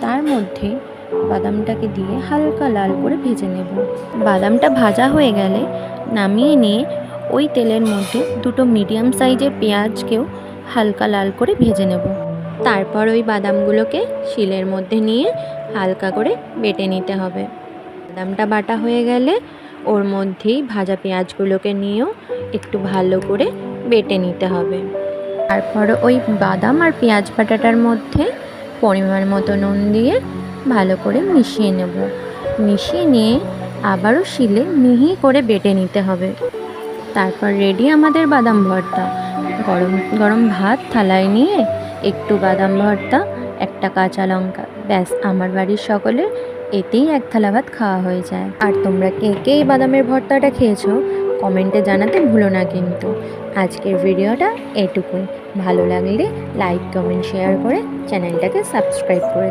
তার মধ্যে বাদামটাকে দিয়ে হালকা লাল করে ভেজে নেব। বাদামটা ভাজা হয়ে গেলে নামিয়ে নিয়ে ওই তেলের মধ্যে দুটো মিডিয়াম সাইজের পেঁয়াজকেও হালকা লাল করে ভেজে নেব। তারপর ওই বাদামগুলোকে শিলের মধ্যে নিয়ে হালকা করে বেটে নিতে হবে। বাদামটা বাটা হয়ে গেলে ওর মধ্যেই ভাজা পেঁয়াজগুলোকে নিয়েও একটু ভালো করে বেটে নিতে হবে। তারপর ওই বাদাম আর পেঁয়াজ বাটাটার মধ্যে পরিমাণ মতো নুন দিয়ে ভালো করে মিশিয়ে নেব। মিশিয়ে নিয়ে আবারও শিলে মিহি করে বেটে নিতে হবে। তারপর রেডি আমাদের বাদাম ভর্তা। গরম গরম ভাত থালায় নিয়ে একটু বাদাম ভর্তা, একটা কাঁচা লঙ্কা, ব্যাস আমার বাড়ির সকলের এতেই এক থালা ভাত খাওয়া হয়ে যায়। আর তোমরা কে কে এই বাদামের ভর্তাটা খেয়েছো কমেন্টে জানাতে ভুলো না কিন্তু। আজকের ভিডিওটা এটুকুই। ভালো লাগলে লাইক, কমেন্ট, শেয়ার করে চ্যানেলটাকে সাবস্ক্রাইব করে